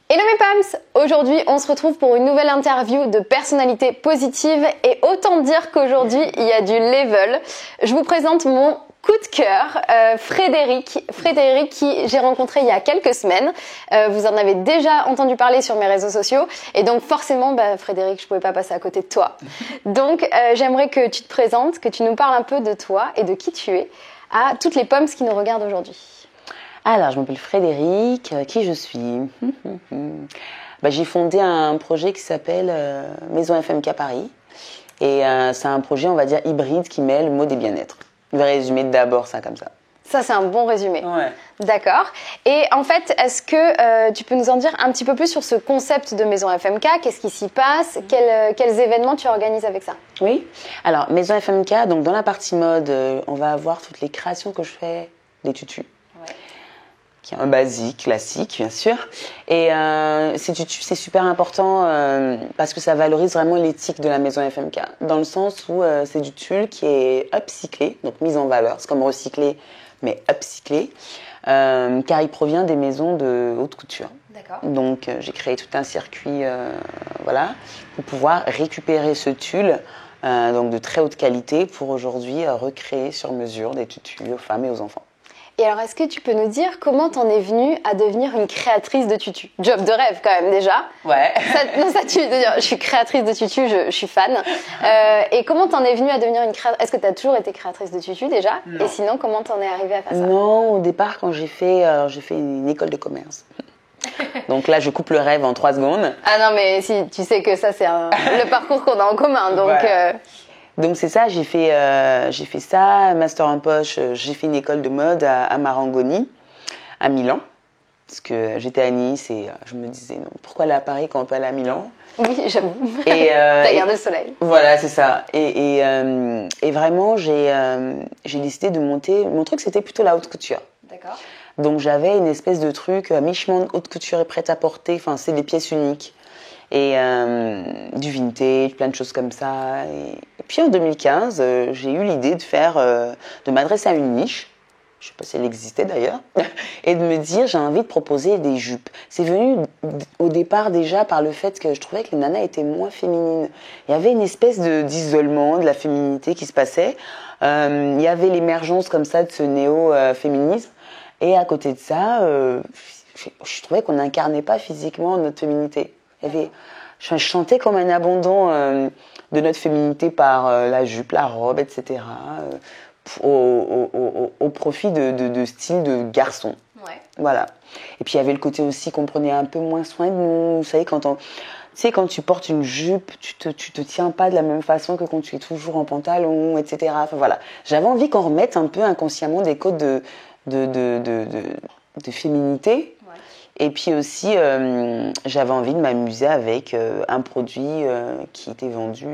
Hello mes Pams! Aujourd'hui, on se retrouve pour une nouvelle interview de personnalité positive et autant dire qu'aujourd'hui, il y a du level. Je vous présente mon coup de cœur, Frédéric. Frédéric qui j'ai rencontré il y a quelques semaines. Vous en avez déjà entendu parler sur mes réseaux sociaux et donc forcément, Frédéric, je pouvais pas passer à côté de toi. Donc, j'aimerais que tu te présentes, que tu nous parles un peu de toi et de qui tu es à toutes les Pams qui nous regardent aujourd'hui. Alors, je m'appelle Frédéric, qui je suis j'ai fondé un projet qui s'appelle Maison FMK Paris. Et c'est un projet, on va dire, hybride qui mêle mode et bien-être. Je vais résumer d'abord ça comme ça. Ça, c'est un bon résumé. Ouais. D'accord. Et en fait, est-ce que tu peux nous en dire un petit peu plus sur ce concept de Maison FMK? Qu'est-ce qui s'y passe? Quels événements tu organises avec ça? Oui. Alors, Maison FMK, donc dans la partie mode, on va avoir toutes les créations que je fais des tutus. Qui est un basique, classique, bien sûr. Et ces tutus, c'est super important parce que ça valorise vraiment l'éthique de la maison FMK. Dans le sens où c'est du tulle qui est upcyclé, donc mis en valeur. C'est comme recyclé, mais upcyclé, car il provient des maisons de haute couture. D'accord. Donc j'ai créé tout un circuit pour pouvoir récupérer ce tulle donc de très haute qualité pour aujourd'hui recréer sur mesure des tutus aux femmes et aux enfants. Et alors, est-ce que tu peux nous dire comment t'en es venue à devenir une créatrice de tutus? Job de rêve quand même déjà. Ouais. Ça tu veux dire, je suis créatrice de tutus, je suis fan. Et comment t'en es venue à devenir une créatrice? Est-ce que t'as toujours été créatrice de tutus déjà? Non. Et sinon, comment t'en es arrivée à faire ça? Non, au départ, quand j'ai fait une école de commerce. Donc là, je coupe le rêve en 3 secondes. Ah non, mais si, tu sais que ça, c'est le parcours qu'on a en commun. Donc, voilà. Donc c'est ça, j'ai fait ça, master en poche, j'ai fait une école de mode à Marangoni, à Milan. Parce que j'étais à Nice et je me disais, non, pourquoi aller à Paris quand on peut aller à Milan? Oui, j'avoue. T'as gardé le soleil. Voilà, c'est ça. Et vraiment, j'ai décidé de monter. Mon truc, c'était plutôt la haute couture. D'accord. Donc j'avais une espèce de truc mi-chemin de haute couture et prêt-à-porter. Enfin, c'est des pièces uniques. Et du vintage, plein de choses comme ça. Et puis en 2015, j'ai eu l'idée de m'adresser à une niche. Je ne sais pas si elle existait d'ailleurs, et de me dire j'ai envie de proposer des jupes. C'est venu au départ déjà par le fait que je trouvais que les nanas étaient moins féminines. Il y avait une espèce d'isolement de la féminité qui se passait. Il y avait l'émergence comme ça de ce néo-féminisme. Et à côté de ça, je trouvais qu'on n'incarnait pas physiquement notre féminité. Je sentais comme un abandon de notre féminité par la jupe, la robe, etc. Au profit de style de garçon. Ouais. Voilà. Et puis il y avait le côté aussi qu'on prenait un peu moins soin de nous. Vous savez, quand tu portes une jupe, tu te tiens pas de la même façon que quand tu es toujours en pantalon, etc. Enfin voilà. J'avais envie qu'on remette un peu inconsciemment des codes de féminité. Ouais. Et puis aussi, j'avais envie de m'amuser avec un produit qui était vendu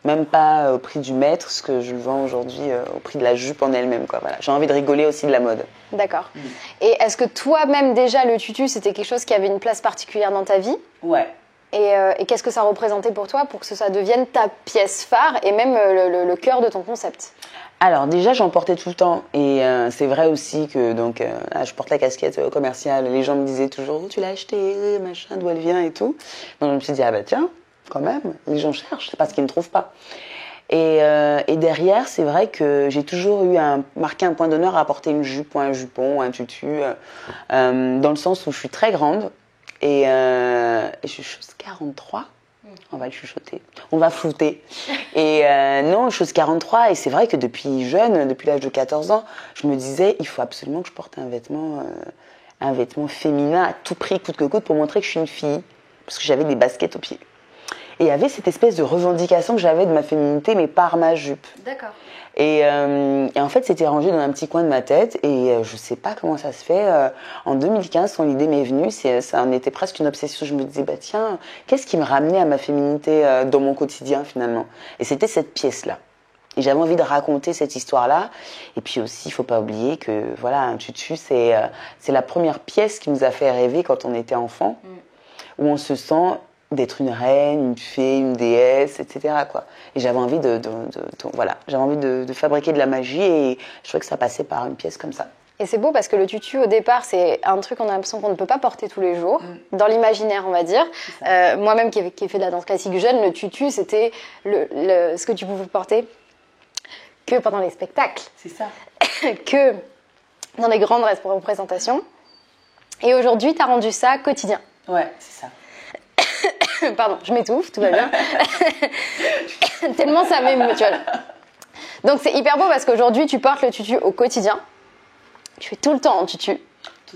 même pas au prix du mètre, ce que je vends aujourd'hui au prix de la jupe en elle-même. Voilà. J'ai envie de rigoler aussi de la mode. D'accord. Et est-ce que toi-même déjà le tutu, c'était quelque chose qui avait une place particulière dans ta vie? Ouais. Et qu'est-ce que ça représentait pour toi pour que ça devienne ta pièce phare et même le cœur de ton concept? Alors déjà, j'en portais tout le temps et c'est vrai aussi que je porte la casquette commerciale. Les gens me disaient toujours « tu l'as acheté, machin, d'où elle vient et tout ». Donc je me suis dit « ah bah tiens, quand même, les gens cherchent, c'est parce qu'ils ne trouvent pas ». Et derrière, c'est vrai que j'ai toujours marqué un point d'honneur à porter une jupe ou un jupon, un tutu, dans le sens où je suis très grande et je suis 43. On va le chuchoter, on va flouter. Et non, chose 43, et c'est vrai que depuis l'âge de 14 ans, je me disais, il faut absolument que je porte un vêtement féminin à tout prix, coûte que coûte, pour montrer que je suis une fille, parce que j'avais des baskets aux pieds. Et il y avait cette espèce de revendication que j'avais de ma féminité, mais par ma jupe. D'accord. Et en fait, c'était rangé dans un petit coin de ma tête. Et je sais pas comment ça se fait. En 2015, quand l'idée m'est venue, ça en était presque une obsession. Je me disais, bah tiens, qu'est-ce qui me ramenait à ma féminité dans mon quotidien finalement? Et c'était cette pièce-là. Et j'avais envie de raconter cette histoire-là. Et puis aussi, il faut pas oublier que voilà, un tutu, c'est la première pièce qui nous a fait rêver quand on était enfant, où on se sent d'être une reine, une fée, une déesse, etc. quoi. Et j'avais envie j'avais envie de fabriquer de la magie et je trouvais que ça passait par une pièce comme ça. Et c'est beau parce que le tutu, au départ, c'est un truc qu'on a l'impression qu'on ne peut pas porter tous les jours, dans l'imaginaire, on va dire. Moi-même qui ai fait de la danse classique jeune, le tutu, c'était ce que tu pouvais porter que pendant les spectacles. C'est ça. Que dans les grandes représentations. Et aujourd'hui, tu as rendu ça quotidien. Ouais, c'est ça. Pardon, je m'étouffe, tout va bien. Tellement ça m'émeut, tu vois. Donc c'est hyper beau parce qu'aujourd'hui, tu portes le tutu au quotidien. Tu fais tout le temps en tutu.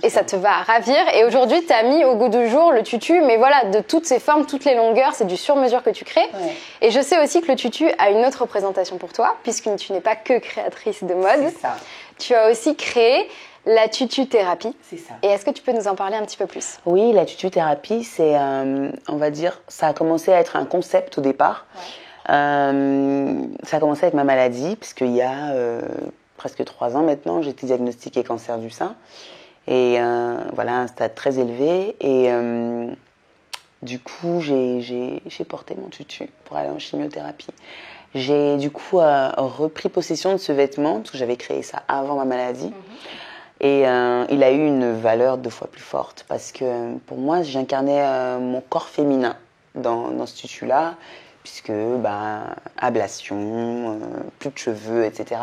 Et ça te va à ravir. Et aujourd'hui, tu as mis au goût du jour le tutu, mais voilà, de toutes ses formes, toutes les longueurs, c'est du sur-mesure que tu crées. Ouais. Et je sais aussi que le tutu a une autre représentation pour toi, puisque tu n'es pas que créatrice de mode. C'est ça. Tu as aussi créé la tutu-thérapie. C'est ça. Et est-ce que tu peux nous en parler un petit peu plus? Oui, la tutu-thérapie, c'est, on va dire, ça a commencé à être un concept au départ. Ouais. Ça a commencé avec ma maladie, puisqu'il y a presque 3 ans maintenant, j'ai été diagnostiquée cancer du sein. Et voilà, un stade très élevé. Et du coup, j'ai porté mon tutu pour aller en chimiothérapie. J'ai du coup repris possession de ce vêtement, parce que j'avais créé ça avant ma maladie. Et il a eu une valeur 2 fois plus forte, parce que pour moi, j'incarnais mon corps féminin dans ce tutu-là, puisque ablation, plus de cheveux, etc.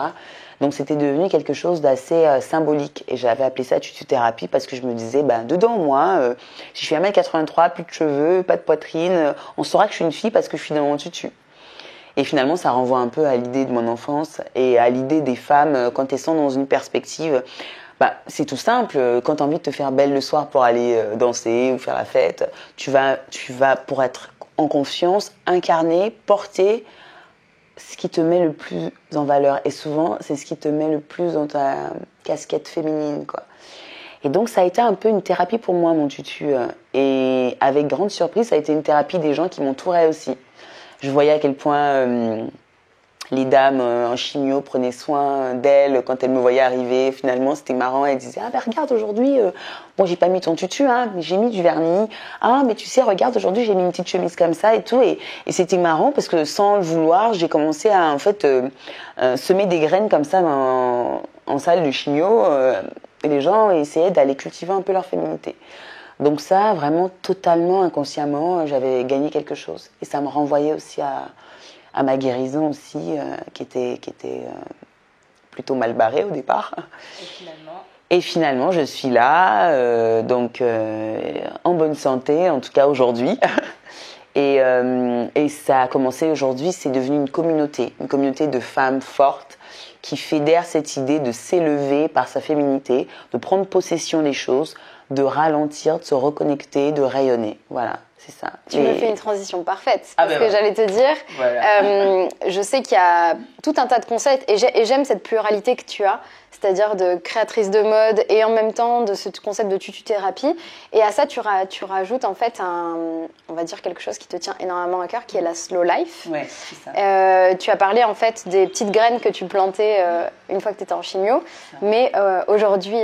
Donc c'était devenu quelque chose d'assez symbolique, et j'avais appelé ça tutu-thérapie parce que je me disais, dedans moi, si je suis 1m83, plus de cheveux, pas de poitrine, on saura que je suis une fille parce que je suis dans mon tutu. Et finalement, ça renvoie un peu à l'idée de mon enfance et à l'idée des femmes quand elles sont dans une perspective. C'est tout simple, quand tu as envie de te faire belle le soir pour aller danser ou faire la fête, tu vas pour être en confiance, incarner, porter ce qui te met le plus en valeur. Et souvent, c'est ce qui te met le plus dans ta casquette féminine, quoi. Et donc, ça a été un peu une thérapie pour moi, mon tutu. Et avec grande surprise, ça a été une thérapie des gens qui m'entouraient aussi. Je voyais à quel point les dames en chimio prenaient soin d'elles quand elles me voyaient arriver. Finalement, c'était marrant. Elles disaient, regarde, aujourd'hui, bon, j'ai pas mis ton tutu, mais j'ai mis du vernis. Mais tu sais, regarde, aujourd'hui, j'ai mis une petite chemise comme ça et tout. Et c'était marrant parce que sans le vouloir, j'ai commencé à, en fait, semer des graines comme ça en salle de chimio. Et les gens essayaient d'aller cultiver un peu leur féminité. Donc ça, vraiment, totalement inconsciemment, j'avais gagné quelque chose. Et ça me renvoyait aussi à ma guérison aussi, qui était plutôt mal barrée au départ. Et finalement, je suis là, en bonne santé, en tout cas aujourd'hui. Et ça a commencé aujourd'hui, c'est devenu une communauté de femmes fortes qui fédèrent cette idée de s'élever par sa féminité, de prendre possession des choses, de ralentir, de se reconnecter, de rayonner. Voilà. C'est ça. Tu me fais une transition parfaite. Parce que j'allais te dire, voilà. Je sais qu'il y a tout un tas de concepts et j'aime cette pluralité que tu as, c'est-à-dire de créatrice de mode et en même temps de ce concept de tutu-thérapie. Et à ça, tu rajoutes en fait on va dire quelque chose qui te tient énormément à cœur, qui est la slow life. Ouais, c'est ça. Tu as parlé en fait des petites graines que tu plantais une fois que tu étais en chimio, mais aujourd'hui,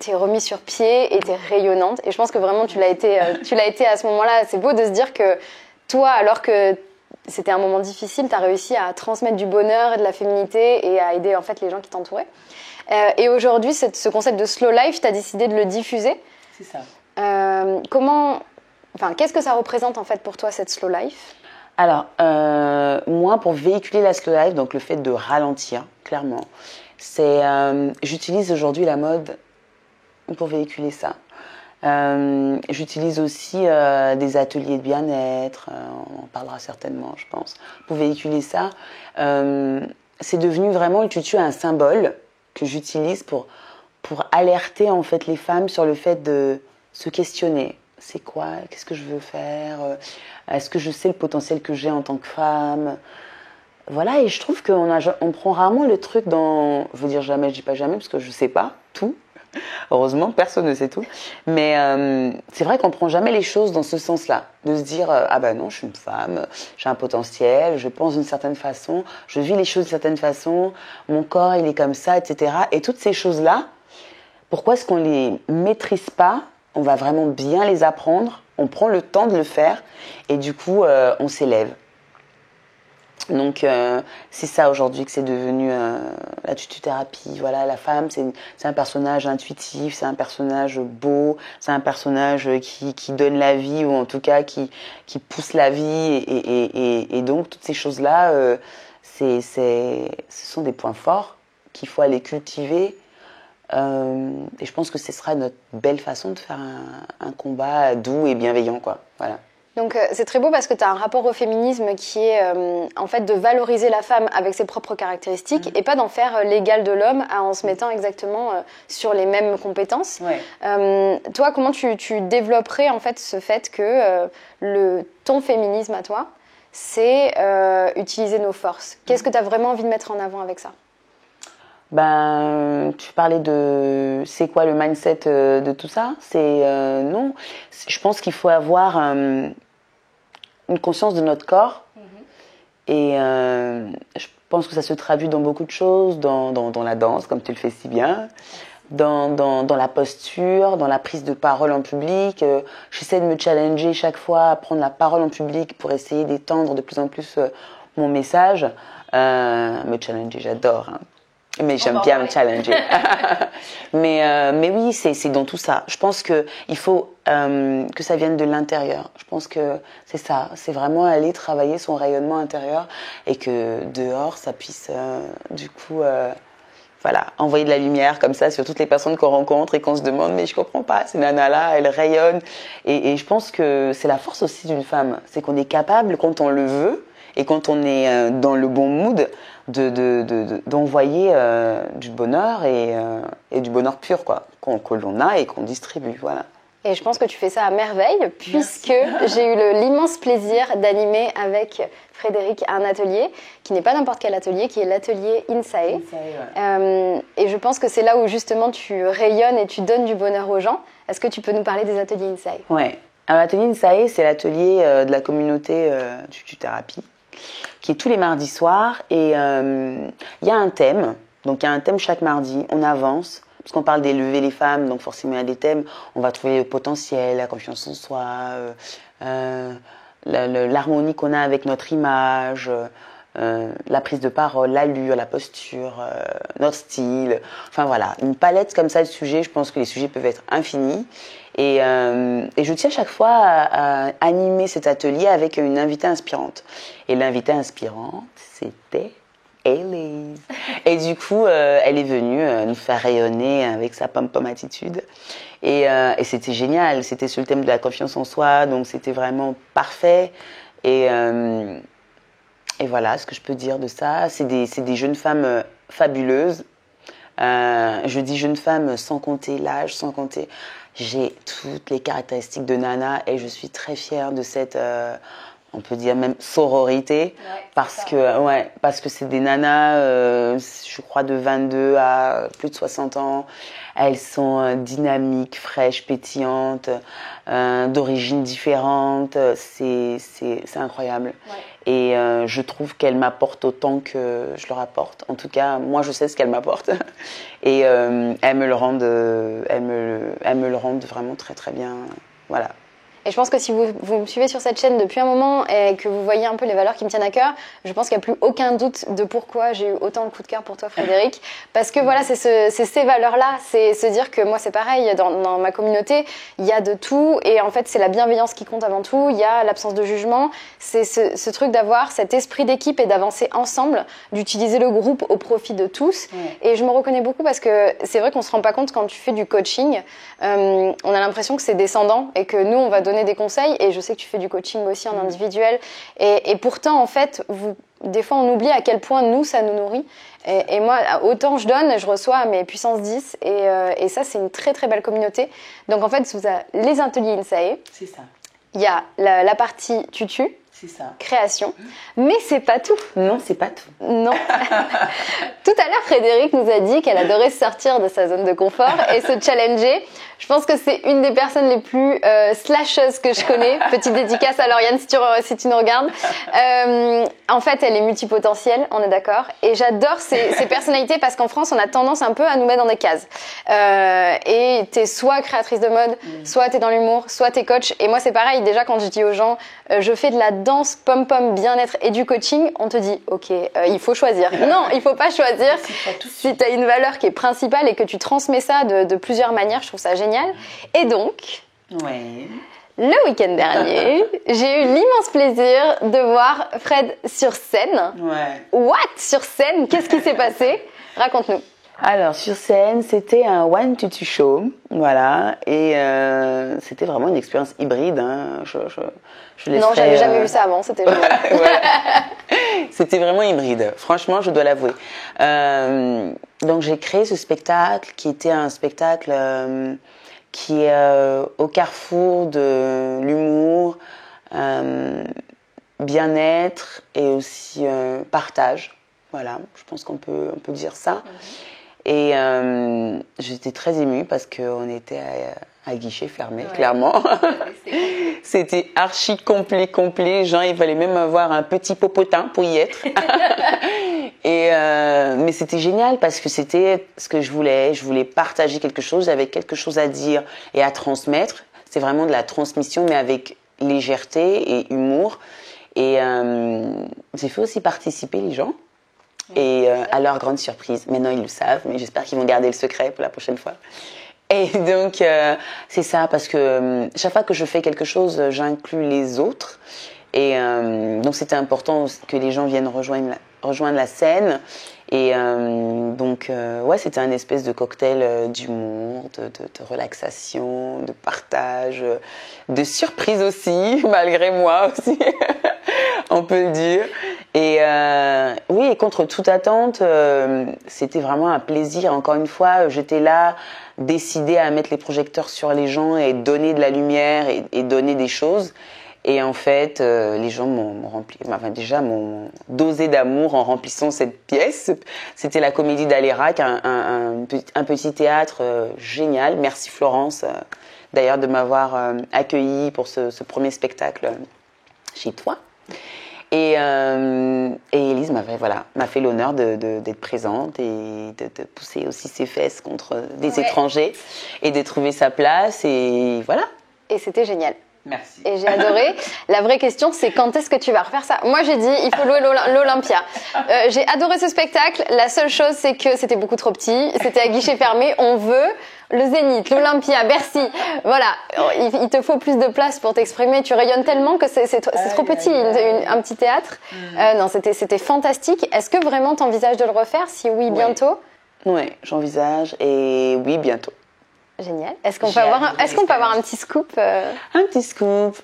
tu es remis sur pied et tu es rayonnante. Et je pense que vraiment, tu l'as été à ce moment-là. C'est beau de se dire que toi, alors que c'était un moment difficile, tu as réussi à transmettre du bonheur et de la féminité et à aider en fait les gens qui t'entouraient. Et aujourd'hui, ce concept de slow life, tu as décidé de le diffuser. C'est ça. Qu'est-ce que ça représente en fait pour toi, cette slow life? Alors, moi, pour véhiculer la slow life, donc le fait de ralentir, clairement, j'utilise aujourd'hui la mode pour véhiculer ça. J'utilise aussi des ateliers de bien-être, on en parlera certainement, je pense, pour véhiculer ça. C'est devenu vraiment le tutu un symbole que j'utilise pour alerter en fait les femmes sur le fait de se questionner. C'est quoi? Qu'est-ce que je veux faire? Est-ce que je sais le potentiel que j'ai en tant que femme? Voilà, et je trouve qu'on prend rarement le truc dans... Je veux dire jamais, je dis pas jamais, parce que je sais pas tout. Heureusement, personne ne sait tout. Mais c'est vrai qu'on prend jamais les choses dans ce sens-là. De se dire, non, je suis une femme, j'ai un potentiel, je pense d'une certaine façon, je vis les choses d'une certaine façon, mon corps, il est comme ça, etc. Et toutes ces choses-là, pourquoi est-ce qu'on les maîtrise pas? On va vraiment bien les apprendre, on prend le temps de le faire, et du coup, on s'élève. Donc c'est ça aujourd'hui que c'est devenu la tutothérapie. Voilà, la femme, c'est un personnage intuitif, c'est un personnage beau, c'est un personnage qui donne la vie, ou en tout cas qui pousse la vie. Et donc toutes ces choses-là, ce sont des points forts qu'il faut aller cultiver. Et je pense que ce sera notre belle façon de faire un combat doux et bienveillant, quoi. Voilà. Donc c'est très beau parce que tu as un rapport au féminisme qui est en fait de valoriser la femme avec ses propres caractéristiques et pas d'en faire l'égal de l'homme en se mettant exactement sur les mêmes compétences. Ouais. Toi, comment tu développerais en fait ce fait que ton féminisme à toi, c'est utiliser nos forces. Qu'est-ce que tu as vraiment envie de mettre en avant avec ça ? Ben, tu parlais de c'est quoi le mindset de tout ça? Non, je pense qu'il faut avoir une conscience de notre corps et je pense que ça se traduit dans beaucoup de choses, dans la danse, comme tu le fais si bien, dans la posture, dans la prise de parole en public. J'essaie de me challenger chaque fois à prendre la parole en public pour essayer d'étendre de plus en plus mon message. Me challenger, j'adore, hein. Mais j'aime bien me challenger. mais oui, c'est dans tout ça. Je pense qu'il faut que ça vienne de l'intérieur. Je pense que c'est ça. C'est vraiment aller travailler son rayonnement intérieur et que dehors, ça puisse du coup voilà, envoyer de la lumière comme ça sur toutes les personnes qu'on rencontre et qu'on se demande mais je comprends pas, ces nanas-là, elles rayonnent. Et je pense que c'est la force aussi d'une femme. C'est qu'on est capable, quand on le veut et quand on est dans le bon mood, d'envoyer du bonheur et du bonheur pur, quoi, que l'on a et qu'on distribue, voilà. Et je pense que tu fais ça à merveille, puisque j'ai eu l'immense plaisir d'animer avec Frédéric un atelier, qui n'est pas n'importe quel atelier, qui est l'atelier Insae. Ouais. Et je pense que c'est là où justement tu rayonnes et tu donnes du bonheur aux gens. Est-ce que tu peux nous parler des ateliers Insae ? Ouais. Alors, l'atelier Insae, c'est l'atelier de la communauté tutothérapie, qui est tous les mardis soirs, et il y a un thème. Donc il y a un thème chaque mardi, on avance, parce qu'on parle d'élever les femmes, donc forcément il y a des thèmes, on va trouver le potentiel, la confiance en soi, l'harmonie qu'on a avec notre image, la prise de parole, l'allure, la posture, notre style, enfin voilà, une palette comme ça de sujets. Je pense que les sujets peuvent être infinis. Et je tiens chaque fois à animer cet atelier avec une invitée inspirante. Et l'invitée inspirante, c'était Elise. Et du coup, elle est venue nous faire rayonner avec sa pom-pom attitude. Et c'était génial. C'était sur le thème de la confiance en soi, donc c'était vraiment parfait. Et voilà ce que je peux dire de ça. C'est des jeunes femmes fabuleuses. Je dis jeunes femmes sans compter l'âge, sans compter... J'ai toutes les caractéristiques de Nana et je suis très fière de cette, on peut dire même sororité, parce que c'est des nanas, je crois de 22 à plus de 60 ans. Elles sont dynamiques, fraîches, pétillantes, d'origines différentes. C'est incroyable. Ouais. Et je trouve qu'elles m'apportent autant que je leur apporte. En tout cas, moi, je sais ce qu'elles m'apportent. Et elles me le rendent vraiment très, très bien. Voilà. Et je pense que si vous me suivez sur cette chaîne depuis un moment et que vous voyez un peu les valeurs qui me tiennent à cœur, je pense qu'il n'y a plus aucun doute de pourquoi j'ai eu autant de coup de cœur pour toi, Frédéric. Parce que voilà, c'est ces valeurs-là. C'est se dire que moi, c'est pareil. Dans ma communauté, il y a de tout. Et en fait, c'est la bienveillance qui compte avant tout. Il y a l'absence de jugement. C'est ce truc d'avoir cet esprit d'équipe et d'avancer ensemble, d'utiliser le groupe au profit de tous. Et je me reconnais beaucoup parce que c'est vrai qu'on ne se rend pas compte quand tu fais du coaching. On a l'impression que c'est descendant et que nous, on va donner des conseils, et je sais que tu fais du coaching aussi en individuel, et pourtant en fait des fois on oublie à quel point nous ça nous nourrit, et moi autant je donne, je reçois mes puissance 10, et ça c'est une très très belle communauté. Donc en fait vous avez les ateliers Insae, c'est ça. Il y a la partie tutu, c'est ça, création, mais c'est pas tout. Non, c'est pas tout. Non. Tout à l'heure, Frédéric nous a dit qu'elle adorait sortir de sa zone de confort et se challenger. Je pense que c'est une des personnes les plus slasheuses que je connais. Petite dédicace à Lauriane si tu nous regardes. En fait, elle est multipotentielle, on est d'accord. Et j'adore ces personnalités parce qu'en France, on a tendance un peu à nous mettre dans des cases. Et t'es soit créatrice de mode, soit t'es dans l'humour, soit t'es coach. Et moi, c'est pareil. Déjà, quand je dis aux gens, je fais de la danse, pom-pom, bien-être et du coaching, on te dit, ok, il faut choisir. Non, il faut pas choisir. Si tu as une valeur qui est principale et que tu transmets ça de plusieurs manières, je trouve ça génial. Et donc, le week-end dernier, j'ai eu l'immense plaisir de voir Fred sur scène. What? Sur scène? Qu'est-ce qui s'est passé? Raconte-nous. Alors, sur scène, c'était un one tutu show, voilà, et c'était vraiment une expérience hybride. Hein. Non, j'avais jamais vu ça avant, c'était génial. Voilà. C'était vraiment hybride, franchement, je dois l'avouer. Donc, j'ai créé ce spectacle qui était un spectacle qui est au carrefour de l'humour, bien-être et aussi partage. Voilà, je pense qu'on peut dire ça. Et j'étais très émue parce qu'on était à guichet fermé, clairement. C'était archi complet. Genre, il fallait même avoir un petit popotin pour y être. Mais c'était génial parce que c'était ce que je voulais. Je voulais partager quelque chose. J'avais quelque chose à dire et à transmettre. C'est vraiment de la transmission, mais avec légèreté et humour. Et j'ai fait aussi participer les gens. Et à leur grande surprise, maintenant ils le savent, mais j'espère qu'ils vont garder le secret pour la prochaine fois. Et donc c'est ça, parce que chaque fois que je fais quelque chose, j'inclus les autres. Et donc c'était important que les gens viennent rejoindre la scène. Et donc ouais, c'était un espèce de cocktail d'humour, de relaxation, de partage, de surprise aussi, malgré moi aussi. On peut le dire. Et oui, et contre toute attente, c'était vraiment un plaisir. Encore une fois, j'étais là, décidée à mettre les projecteurs sur les gens et donner de la lumière et donner des choses. Et en fait, les gens m'ont rempli, enfin déjà m'ont dosé d'amour en remplissant cette pièce. C'était la Comédie d'Alérac, un petit théâtre génial. Merci Florence, d'ailleurs, de m'avoir accueillie pour ce premier spectacle chez toi. Et Élise m'a fait l'honneur d'être présente et de pousser aussi ses fesses contre des étrangers et de trouver sa place. Et voilà. Et c'était génial. Merci. Et j'ai adoré. La vraie question, c'est quand est-ce que tu vas refaire ça? Moi, j'ai dit, il faut louer l'Olympia. J'ai adoré ce spectacle. La seule chose, c'est que c'était beaucoup trop petit. C'était à guichet fermé. On veut le Zénith, l'Olympia, Bercy. Voilà. Il te faut plus de place pour t'exprimer. Tu rayonnes tellement que c'est trop petit, un petit théâtre. Non, c'était fantastique. Est-ce que vraiment tu envisages de le refaire? Si oui, bientôt? Oui, j'envisage. Et oui, bientôt. Génial. Est-ce qu'on peut avoir un petit scoop Un petit scoop.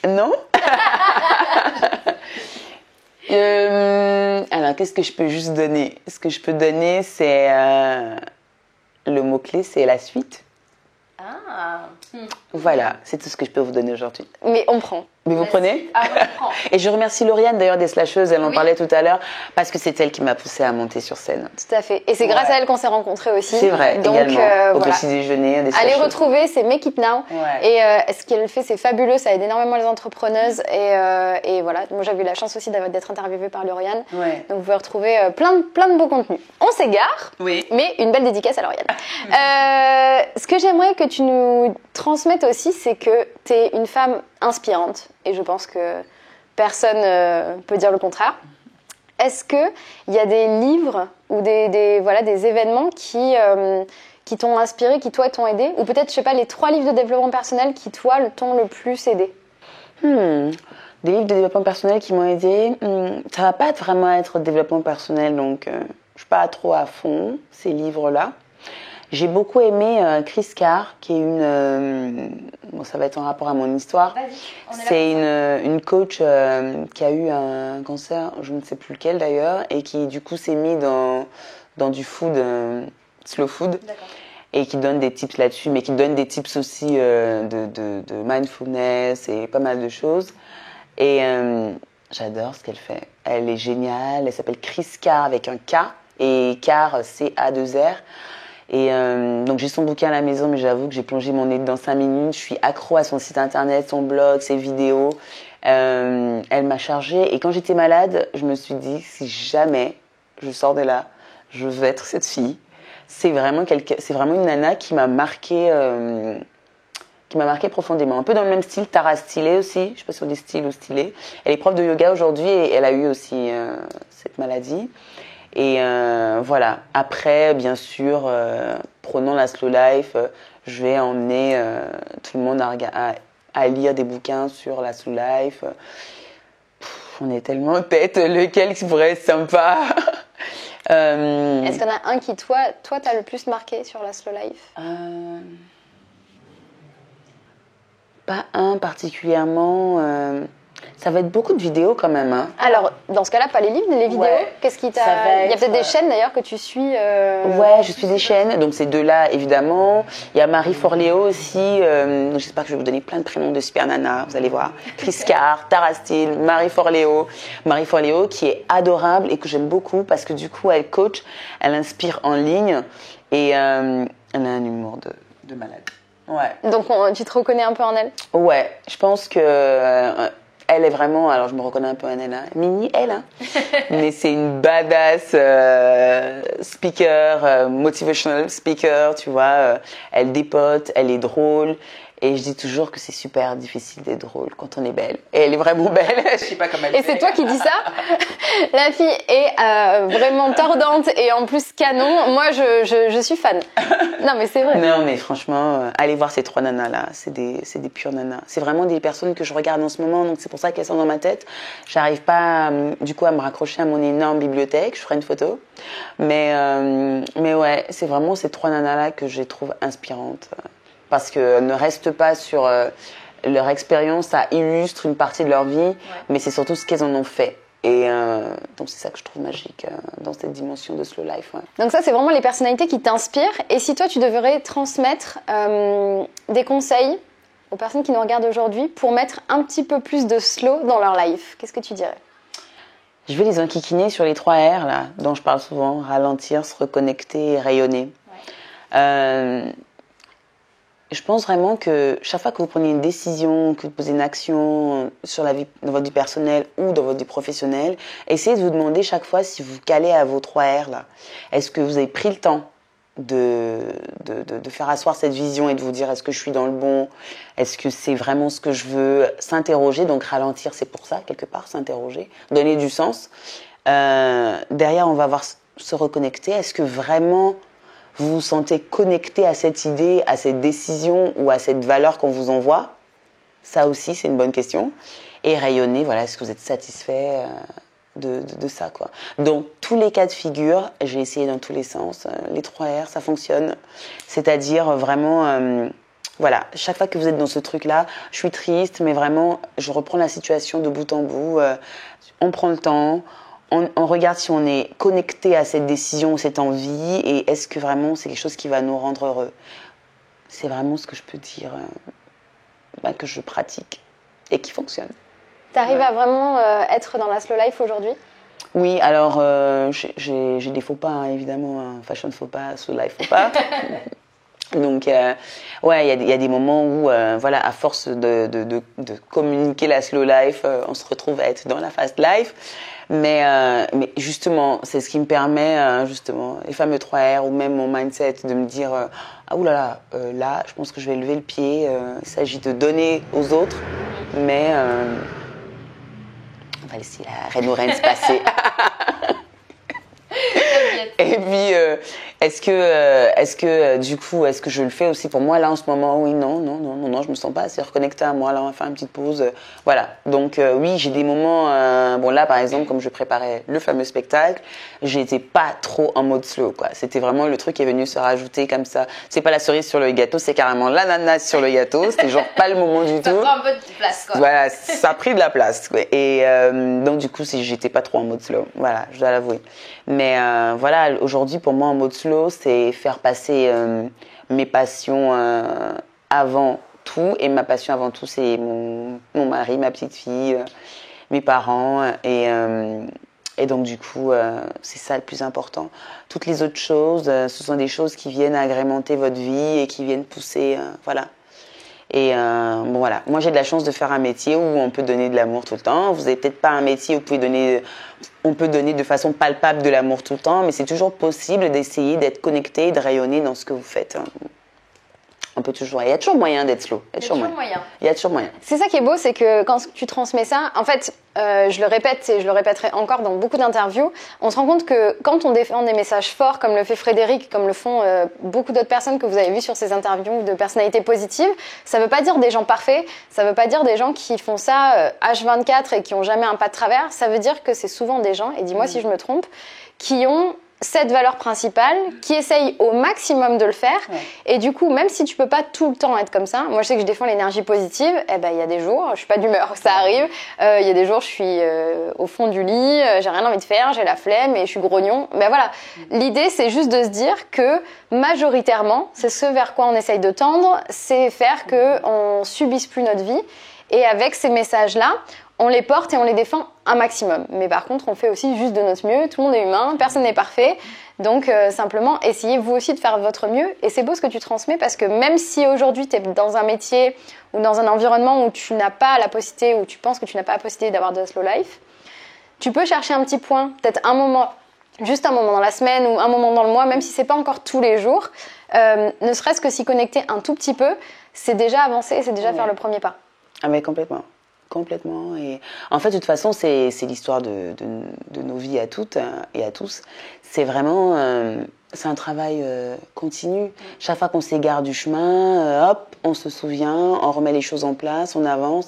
Non. Alors, qu'est-ce que je peux juste donner? Ce que je peux donner, c'est le mot-clé, c'est la suite. Voilà, c'est tout ce que je peux vous donner aujourd'hui. Mais on prend. Mais vous prenez? Ah ouais, on prend. Et je remercie Lauriane d'ailleurs des slasheuses, elle en parlait tout à l'heure, parce que c'est elle qui m'a poussée à monter sur scène. Tout à fait. Et c'est grâce à elle qu'on s'est rencontrés aussi. C'est vrai, donc, également. Au petit déjeuner, des slasheuses. Allez retrouver, c'est Make It Now. Et ce qu'elle fait, c'est fabuleux, ça aide énormément les entrepreneuses. Et voilà, moi j'avais eu la chance aussi d'être interviewée par Lauriane. Donc vous pouvez retrouver plein de beaux contenus. On s'égare, mais une belle dédicace à Lauriane. Ce que j'aimerais que tu nous transmettes aussi, c'est que tu es une femme inspirante. Et je pense que personne peut dire le contraire. Est-ce qu'il y a des livres ou des événements qui t'ont inspiré, qui toi t'ont aidé? Ou peut-être, je sais pas, les 3 livres de développement personnel qui toi t'ont le plus aidé? Des livres de développement personnel qui m'ont aidé, ça va pas vraiment être développement personnel, donc je suis pas trop à fond ces livres-là. J'ai beaucoup aimé Chris Carr, qui est bon, ça va être en rapport à mon histoire. C'est une coach qui a eu un cancer, je ne sais plus lequel d'ailleurs, et qui du coup s'est mis dans du food, slow food, et qui donne des tips là-dessus, mais qui donne des tips aussi de mindfulness et pas mal de choses. Et j'adore ce qu'elle fait. Elle est géniale. Elle s'appelle Chris Carr avec un K et Carr C-A-2-R. Et donc j'ai son bouquin à la maison, mais j'avoue que j'ai plongé mon nez dedans 5 minutes. Je suis accro à son site internet, son blog, ses vidéos. Elle m'a chargée. Et quand j'étais malade, je me suis dit, si jamais je sors de là, je veux être cette fille. C'est vraiment une nana qui m'a marquée qui m'a marqué profondément. Un peu dans le même style, Tara Stylé aussi, je sais pas si on dit style ou stylé. Elle est prof de yoga aujourd'hui et elle a eu aussi cette maladie. Et voilà. Après, bien sûr, prenons la slow life, je vais emmener tout le monde à lire des bouquins sur la slow life. On est tellement en tête, lequel pourrait être sympa. Est-ce qu'il y en a un qui, toi, t'as le plus marqué sur la slow life? Pas un particulièrement. Ça va être beaucoup de vidéos quand même. Hein. Alors, dans ce cas-là, pas les livres, les vidéos. Ouais. Qu'est-ce qui t'a... Il y a peut-être des chaînes d'ailleurs que tu suis. Ouais, je suis des chaînes. Donc, ces deux-là, évidemment. Il y a Marie Forleo aussi. J'espère que je vais vous donner plein de prénoms de super nanas. Vous allez voir. Chris Carr, Tara Steele, Marie Forleo. Marie Forleo qui est adorable et que j'aime beaucoup parce que du coup, elle coach, elle inspire en ligne et elle a un humour de malade. Ouais. Donc, tu te reconnais un peu en elle? Ouais, je pense que elle est vraiment, alors je me reconnais un peu en elle, hein, mini elle, hein, mais c'est une badass speaker, motivational speaker, tu vois. Elle dépote, elle est drôle. Et je dis toujours que c'est super difficile d'être drôle quand on est belle. Et elle est vraiment belle. Je sais pas comment elle Et fait. c'est toi qui dis ça? La fille est vraiment tordante et en plus canon. Moi, je suis fan. Non, mais c'est vrai. Non, mais franchement, allez voir ces trois nanas-là. C'est des pures nanas. C'est vraiment des personnes que je regarde en ce moment. Donc, c'est pour ça qu'elles sont dans ma tête. J'arrive pas, du coup, à me raccrocher à mon énorme bibliothèque. Je ferai une photo. Mais ouais, c'est vraiment ces trois nanas-là que je trouve inspirantes. Parce qu'elles ne restent pas sur leur expérience, ça illustre une partie de leur vie, mais c'est surtout ce qu'elles en ont fait. Et donc c'est ça que je trouve magique dans cette dimension de slow life. Ouais. Donc ça, c'est vraiment les personnalités qui t'inspirent. Et si toi, tu devrais transmettre des conseils aux personnes qui nous regardent aujourd'hui pour mettre un petit peu plus de slow dans leur life, qu'est-ce que tu dirais? Je vais les enquiquiner sur les 3 R là, dont je parle souvent, ralentir, se reconnecter et rayonner. Ouais. Je pense vraiment que chaque fois que vous prenez une décision, que vous posez une action sur la vie, dans votre vie personnelle ou dans votre vie professionnelle, essayez de vous demander chaque fois si vous calez à vos 3 R là. Est-ce que vous avez pris le temps de faire asseoir cette vision et de vous dire est-ce que je suis dans le bon? Est-ce que c'est vraiment ce que je veux? S'interroger, donc ralentir, c'est pour ça, quelque part, s'interroger, donner du sens. Derrière, on va voir se reconnecter. Est-ce que vraiment vous vous sentez connecté à cette idée, à cette décision ou à cette valeur qu'on vous envoie? Ça aussi, c'est une bonne question. Et rayonner, voilà, est-ce que vous êtes satisfait de ça, quoi. Donc, tous les cas de figure, j'ai essayé dans tous les sens. Les 3 R, ça fonctionne. C'est-à-dire vraiment, voilà, chaque fois que vous êtes dans ce truc-là, je suis triste, mais vraiment, je reprends la situation de bout en bout. On prend le temps. On regarde si on est connecté à cette décision, cette envie, et est-ce que vraiment c'est quelque chose qui va nous rendre heureux. C'est vraiment ce que je peux dire, que je pratique et qui fonctionne. T'arrives à vraiment être dans la slow life aujourd'hui? Oui, alors j'ai des faux pas, hein, évidemment, hein, fashion faux pas, slow life faux pas. Donc, ouais, il y a des moments où, voilà, à force de communiquer la slow life, on se retrouve à être dans la fast life. Mais justement, c'est ce qui me permet, justement, les fameux 3 R ou même mon mindset, de me dire ah oulala, là, je pense que je vais lever le pied. Il s'agit de donner aux autres, mais on va laisser la reine aux reines se passer. Et puis, est-ce que du coup, est-ce que je le fais aussi pour moi là en ce moment? Oui, non, je me sens pas assez reconnectée à moi. Là, on va faire une petite pause. Voilà. Donc, oui, j'ai des moments. Bon, là, par exemple, comme je préparais le fameux spectacle, j'étais pas trop en mode slow, quoi. C'était vraiment le truc qui est venu se rajouter comme ça. C'est pas la cerise sur le gâteau, c'est carrément l'ananas sur le gâteau. C'était genre pas le moment du tout. Ça prend un peu de place, quoi. Voilà, ça a pris de la place, quoi. Et donc, du coup, j'étais pas trop en mode slow. Voilà, je dois l'avouer. Mais voilà, aujourd'hui, pour moi, en mode slow, c'est faire passer mes passions avant tout. Et ma passion avant tout, c'est mon mari, ma petite fille, mes parents. Et donc, du coup, c'est ça le plus important. Toutes les autres choses, ce sont des choses qui viennent agrémenter votre vie et qui viennent pousser, voilà. Et bon voilà, moi j'ai de la chance de faire un métier où on peut donner de l'amour tout le temps. Vous n'avez peut-être pas un métier où on peut donner de façon palpable de l'amour tout le temps, mais c'est toujours possible d'essayer d'être connecté, de rayonner dans ce que vous faites. On peut toujours, il y a toujours moyen d'être slow. Il y a toujours moyen. Il y a toujours moyen. C'est ça qui est beau, c'est que quand tu transmets ça, en fait, je le répète et je le répéterai encore dans beaucoup d'interviews, on se rend compte que quand on défend des messages forts, comme le fait Frédéric, comme le font beaucoup d'autres personnes que vous avez vues sur ces interviews de personnalités positives, ça veut pas dire des gens parfaits, ça veut pas dire des gens qui font ça H24 et qui ont jamais un pas de travers, ça veut dire que c'est souvent des gens, et dis-moi si je me trompe, qui ont cette valeur principale, qui essaye au maximum de le faire. Ouais. Et du coup, même si tu peux pas tout le temps être comme ça, moi je sais que je défends l'énergie positive, eh ben il y a des jours, je suis pas d'humeur, ça arrive. Il y a des jours, je suis au fond du lit, j'ai rien envie de faire, j'ai la flemme et je suis grognon. Ben voilà, l'idée c'est juste de se dire que majoritairement, c'est ce vers quoi on essaye de tendre, c'est faire que on subisse plus notre vie. Et avec ces messages-là, on les porte et on les défend un maximum. Mais par contre, on fait aussi juste de notre mieux. Tout le monde est humain, personne n'est parfait. Donc, simplement, essayez vous aussi de faire votre mieux. Et c'est beau ce que tu transmets parce que même si aujourd'hui, tu es dans un métier ou dans un environnement où tu n'as pas la possibilité, ou tu penses que tu n'as pas la possibilité d'avoir de slow life, tu peux chercher un petit point, peut-être un moment, juste un moment dans la semaine ou un moment dans le mois, même si c'est pas encore tous les jours, ne serait-ce que s'y connecter un tout petit peu, c'est déjà avancer, c'est déjà faire le premier pas. Ah mais complètement. Complètement. Et en fait, de toute façon, c'est l'histoire de nos vies à toutes et à tous. C'est vraiment, c'est un travail continu. Chaque fois qu'on s'égare du chemin, hop, on se souvient, on remet les choses en place, on avance.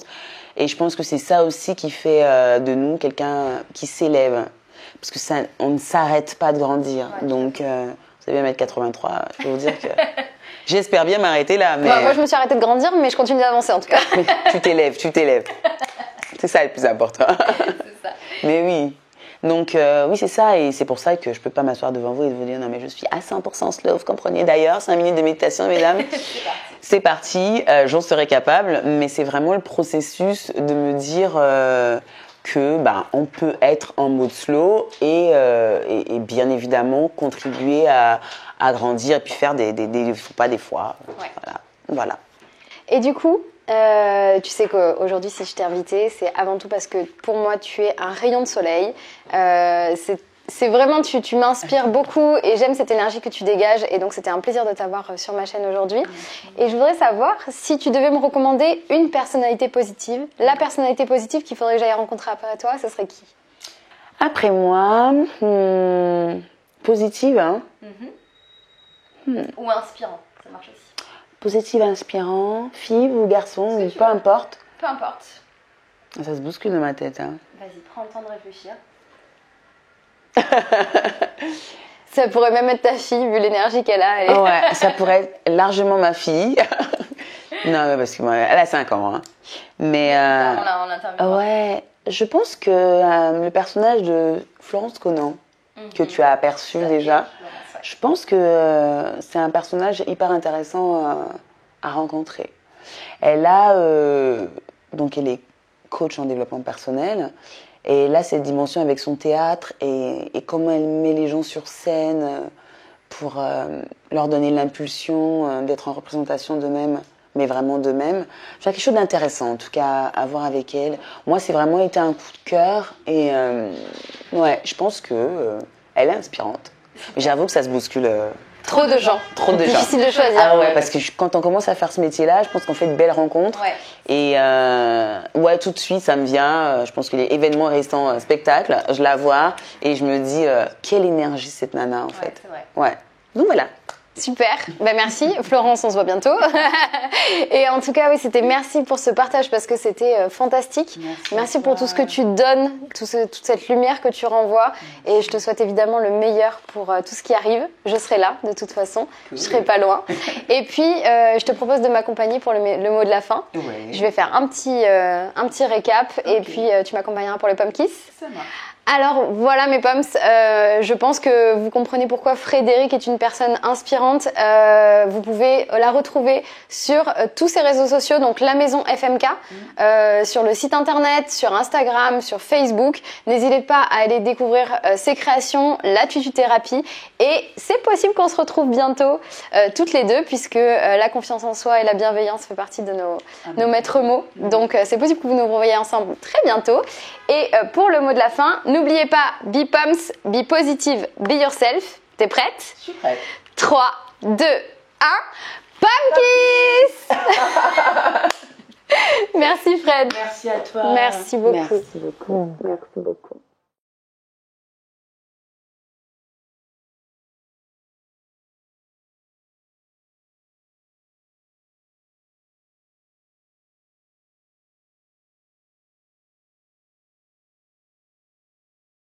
Et je pense que c'est ça aussi qui fait de nous quelqu'un qui s'élève. Parce que ça, on ne s'arrête pas de grandir. Ouais. Donc, vous savez, 1m83, je peux vous dire que... J'espère bien m'arrêter là. Mais... Moi, je me suis arrêtée de grandir, mais je continue d'avancer en tout cas. Tu t'élèves. C'est ça le plus important. C'est ça. Mais oui. Donc, oui, c'est ça. Et c'est pour ça que je ne peux pas m'asseoir devant vous et vous dire non, mais je suis à 100% slow. Vous comprenez d'ailleurs, 5 minutes de méditation, mesdames. C'est parti. J'en serai capable. Mais c'est vraiment le processus de me dire que on peut être en mode slow et bien évidemment contribuer à grandir et puis faire des pas des fois. Ouais. Voilà. Et du coup, tu sais qu'aujourd'hui, si je t'ai invitée, c'est avant tout parce que pour moi, tu es un rayon de soleil. C'est vraiment, tu m'inspires beaucoup et j'aime cette énergie que tu dégages. Et donc, c'était un plaisir de t'avoir sur ma chaîne aujourd'hui. Et je voudrais savoir si tu devais me recommander une personnalité positive, la personnalité positive qu'il faudrait que j'aille rencontrer après toi, ce serait qui? Après moi, positive, hein. Ou inspirant, ça marche aussi. Positive, inspirant, fille ou garçon, peu importe. Peu importe. Ça se bouscule dans ma tête. Hein. Vas-y, prends le temps de réfléchir. Ça pourrait même être ta fille, vu l'énergie qu'elle a. Ouais, ça pourrait être largement ma fille. Non, mais parce que elle a 5 ans. Hein. Mais on l'interviewe. Ouais, je pense que le personnage de Florence Conan, que tu as aperçu déjà, je pense que c'est un personnage hyper intéressant à rencontrer. Elle a donc elle est coach en développement personnel. Et là, cette dimension avec son théâtre et comment elle met les gens sur scène pour leur donner l'impulsion d'être en représentation d'eux-mêmes, mais vraiment d'eux-mêmes. C'est quelque chose d'intéressant, en tout cas, à voir avec elle. Moi, c'est vraiment été un coup de cœur et ouais, je pense que elle est inspirante. Mais j'avoue que ça se bouscule. Trop de gens. Difficile de choisir. Ah ouais, parce que quand on commence à faire ce métier-là, je pense qu'on fait de belles rencontres. Ouais. Et ouais, tout de suite, ça me vient. Je pense que les événements récents spectacles, je la vois et je me dis quelle énergie cette nana en fait. C'est vrai. Ouais. Donc voilà. Super, merci Florence, on se voit bientôt. Et en tout cas, oui, merci pour ce partage parce que c'était fantastique. Merci pour tout ce que tu donnes, toute cette lumière que tu renvoies. Et je te souhaite évidemment le meilleur pour tout ce qui arrive. Je serai là de toute façon, je serai pas loin. Et puis, je te propose de m'accompagner pour le mot de la fin. Ouais. Je vais faire un petit récap et puis tu m'accompagneras pour le Pom Kiss. Ça marche. Alors voilà mes poms, je pense que vous comprenez pourquoi Frédéric est une personne inspirante. Vous pouvez la retrouver sur tous ses réseaux sociaux, donc la maison FMK, sur le site internet, sur Instagram, sur Facebook. N'hésitez pas à aller découvrir ses créations, la tutu-thérapie. Et c'est possible qu'on se retrouve bientôt toutes les deux, puisque la confiance en soi et la bienveillance fait partie de nos maîtres mots. Donc c'est possible que vous nous revoyiez ensemble très bientôt. Et pour le mot de la fin, n'oubliez pas, be pumps, be positive, be yourself. T'es prête? Je suis prête. 3, 2, 1. Kiss. Merci Fred. Merci à toi. Merci beaucoup. Merci beaucoup. Merci beaucoup.